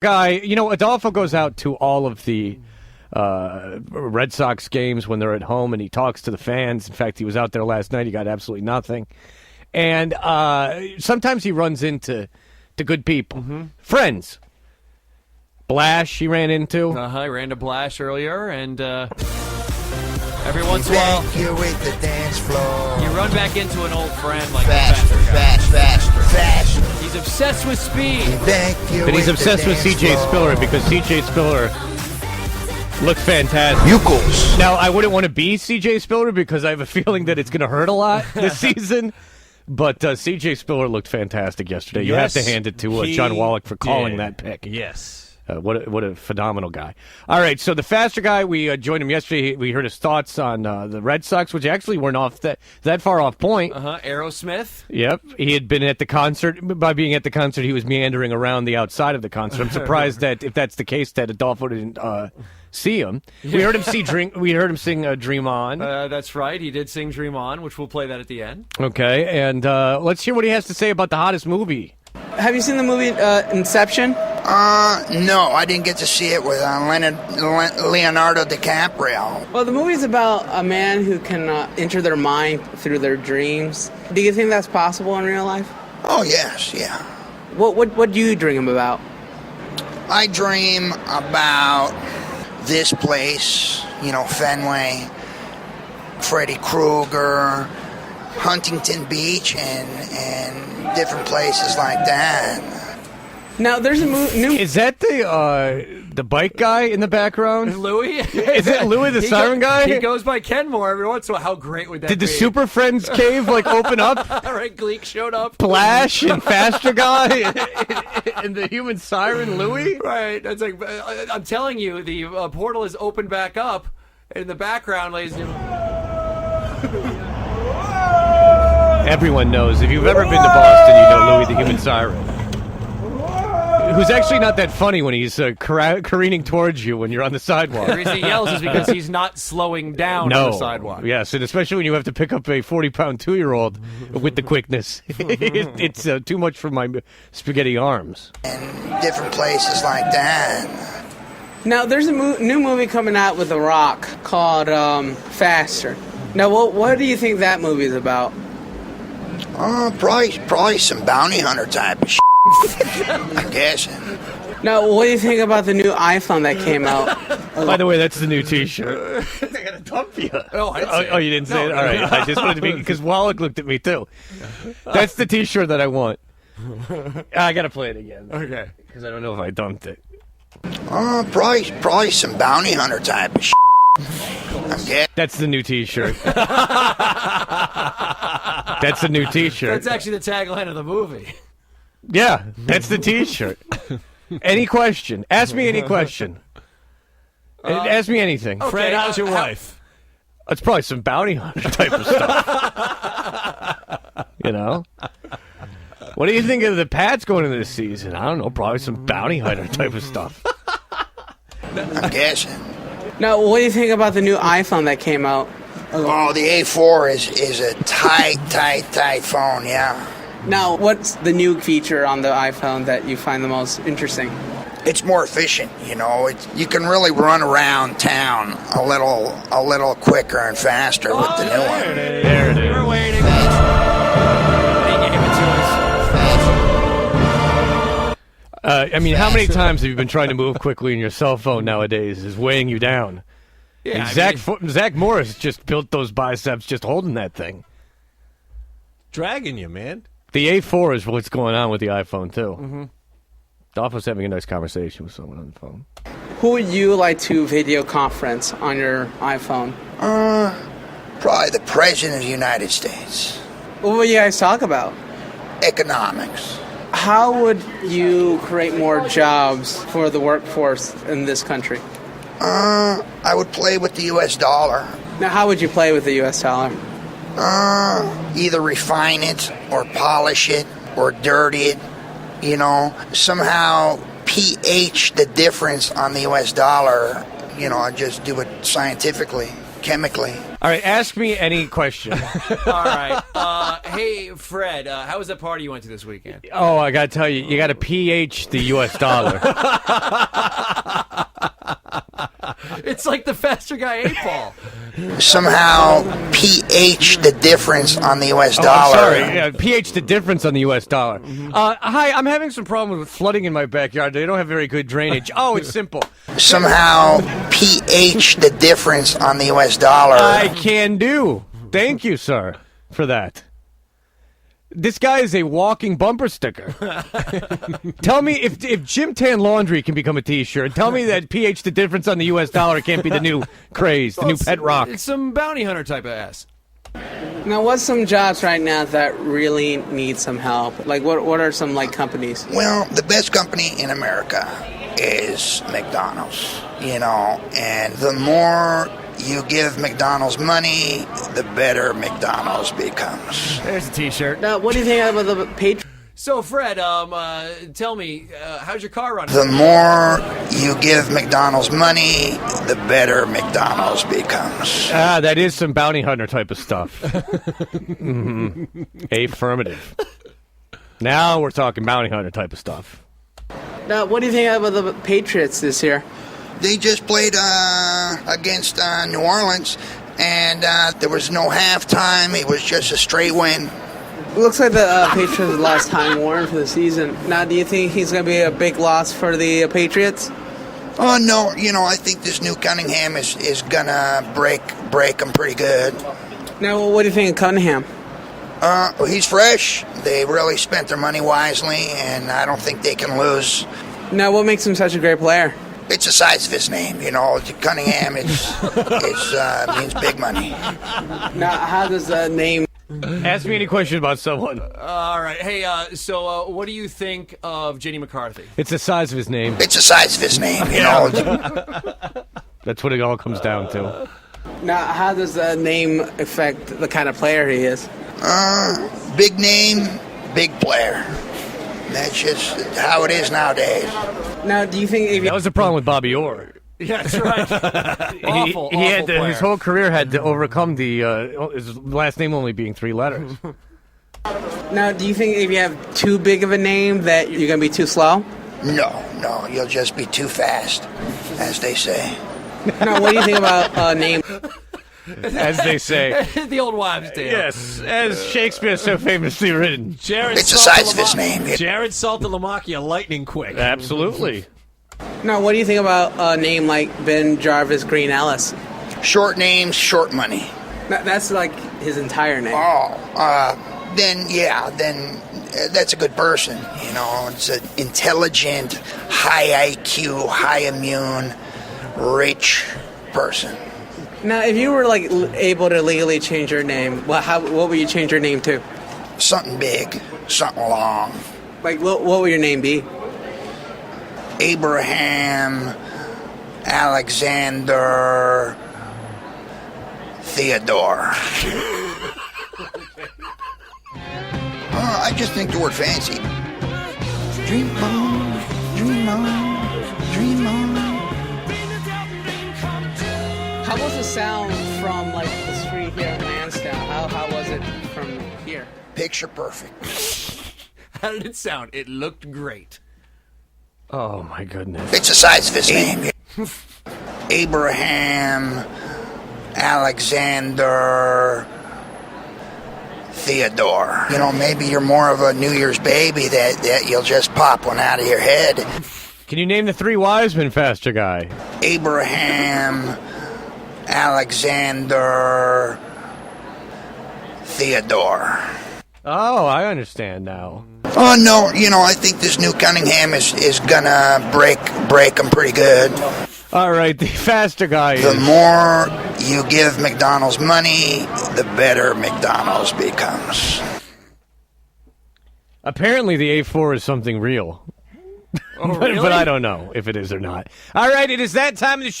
Guy, Adolfo goes out to all of the Red Sox games when they're at home, and he talks to the fans. In fact, he was out there last night. He got absolutely nothing. And sometimes he runs into good people, friends. Blash, he ran into. He ran to Blash earlier, and every once in a while, you with the dance floor. you run back into an old friend like Faster, the faster. He's obsessed with speed. But he's obsessed with C.J. Spiller because C.J. Spiller looks fantastic. Buchholz. Now, I wouldn't want to be C.J. Spiller because I have a feeling that it's going to hurt a lot this season. But C.J. Spiller looked fantastic yesterday. You have to hand it to John Wallach for calling that pick. Yes. What a phenomenal guy. All right, so the faster guy, we joined him yesterday. We heard his thoughts on the Red Sox, which actually weren't off that far off point. Aerosmith. Yep. He had been at the concert. By being at the concert, he was meandering around the outside of the concert. I'm surprised that if that's the case, that Adolfo didn't see him. We heard him sing Dream On. That's right. He did sing Dream On, which we'll play that at the end. Okay, and let's hear what he has to say about the hottest movie. Have you seen the movie Inception? No, I didn't get to see it with Leonardo DiCaprio. Well, the movie's about a man who can enter their mind through their dreams. Do you think that's possible in real life? Oh, yes, yeah. What do you dream about? I dream about this place, Fenway, Freddy Krueger, Huntington Beach, and different places like that. Now, there's a new... Is that the bike guy in the background? Louis? Is it Louis the siren guy? He goes by Kenmore every once in a while. How great would that be? Did the Super Friends cave open up? Right, Gleek showed up. Splash and Faster Guy and the human siren Louis? Right. That's like, I'm telling you, the portal is opened back up. In the background, ladies and gentlemen. Everyone knows. If you've ever been to Boston, you know Louis the human siren. Who's actually not that funny when he's careening towards you when you're on the sidewalk. The reason he yells is because he's not slowing down on the sidewalk. Yes, and especially when you have to pick up a 40-pound 2-year-old with the quickness. It's too much for my spaghetti arms. And different places like that. Now, there's a new movie coming out with The Rock called Faster. Now, what do you think that movie is about? Probably some bounty hunter type of shit. I'm guessing. Now, what do you think about the new iPhone that came out? By the way, that's the new T-shirt. I got to dump you. Oh, you didn't say it? All right. I just wanted to be, because Wallach looked at me, too. That's the T-shirt that I want. I got to play it again. Okay. Because I don't know if I dumped it. Probably some bounty hunter type of shit. That's the new T-shirt. That's the new T-shirt. That's actually the tagline of the movie. Yeah, that's the T-shirt. Any question? Ask me any question. Ask me anything. Okay, Fred, how's your wife? It's probably some bounty hunter type of stuff. What do you think of the Pats going into this season? I don't know. Probably some bounty hunter type of stuff. I'm guessing. Now, what do you think about the new iPhone that came out? Oh, the A4 is a tight phone, yeah. Now, what's the new feature on the iPhone that you find the most interesting? It's more efficient, you can really run around town a little quicker and faster with the new one. There it is. We're waiting. How many times have you been trying to move quickly in your cell phone nowadays is weighing you down? Yeah, Zach Morris just built those biceps just holding that thing. Dragging you, man. The A4 is what's going on with the iPhone, too. Mm-hmm. Dolph having a nice conversation with someone on the phone. Who would you like to video conference on your iPhone? Probably the President of the United States. What would you guys talk about? Economics. How would you create more jobs for the workforce in this country? I would play with the U.S. dollar. Now, how would you play with the U.S. dollar? Either refine it or polish it or dirty it, somehow pH the difference on the U.S. dollar, just do it scientifically, chemically. All right, ask me any question. All right. Hey, Fred, how was that party you went to this weekend? Oh, I got to tell you, you got to pH the U.S. dollar. It's like the faster guy 8-ball. Somehow pH the difference on the U.S. Oh, dollar. I'm sorry. Yeah, pH the difference on the U.S. dollar. Hi, I'm having some problems with flooding in my backyard. They don't have very good drainage. Oh, it's simple. Somehow pH the difference on the U.S. dollar. I can do. Thank you, sir, for that. This guy is a walking bumper sticker. Tell me if Jim Tan Laundry can become a T-shirt. Tell me that pH the difference on the U.S. dollar can't be the new craze, the new pet rock. It's some bounty hunter type of ass. Now, what's some jobs right now that really need some help? Like, what are some, like, companies? Well, the best company in America is McDonald's, and the more you give McDonald's money, the better McDonald's becomes. There's a T-shirt. Now, what do you think about the Patriots? So, Fred, tell me, how's your car running? The more you give McDonald's money, the better McDonald's becomes. That is some bounty hunter type of stuff. Affirmative. Now we're talking bounty hunter type of stuff. Now, what do you think about the Patriots this year? They just played against New Orleans, and there was no halftime. It was just a straight win. It looks like the Patriots lost Time Warren for the season. Now, do you think he's going to be a big loss for the Patriots? Oh, no. I think this new Cunningham is going to break them pretty good. Now, what do you think of Cunningham? He's fresh. They really spent their money wisely, and I don't think they can lose. Now, what makes him such a great player? It's the size of his name, Cunningham means big money. Now, how does the name... Ask me any question about someone. All right. Hey, so what do you think of Jenny McCarthy? It's the size of his name. It's the size of his name, That's what it all comes down to. Now, how does the name affect the kind of player he is? Big name, big player. That's just how it is nowadays. Now, do you think... That was the problem with Bobby Orr. Yeah, that's right. Awful His whole career had to overcome his last name only being 3 letters. Now, do you think if you have too big of a name that you're going to be too slow? No, you'll just be too fast, as they say. Now, what do you think about name? As they say. The old wives' tale. Yes, as Shakespeare so famously written. It's the size of his name. Jared Saltalamacchia, lightning quick. Absolutely. Now, what do you think about a name like Ben Jarvis Green Ellis? Short names, short money. That's like his entire name. Then that's a good person. It's an intelligent, high IQ, high immune, rich person. Now, if you were like able to legally change your name, what would you change your name to? Something big, something long. Like, what would your name be? Abraham Alexander Theodore. I just think the word fancy. Dream on, dream on, dream on. How was the sound from like the street here in Lansdowne? How was it from here? Picture perfect. How did it sound? It looked great. Oh, my goodness. It's the size of his name. Abraham Alexander Theodore. Maybe you're more of a New Year's baby that you'll just pop one out of your head. Can you name the 3 wise men faster, guy? Abraham Alexander Theodore. Oh, I understand now. Oh, no, I think this new Cunningham is gonna break them pretty good. All right, the faster guy The is... more you give McDonald's money, the better McDonald's becomes. Apparently the A4 is something real. Oh, really? But I don't know if it is or not. All right, it is that time of the show.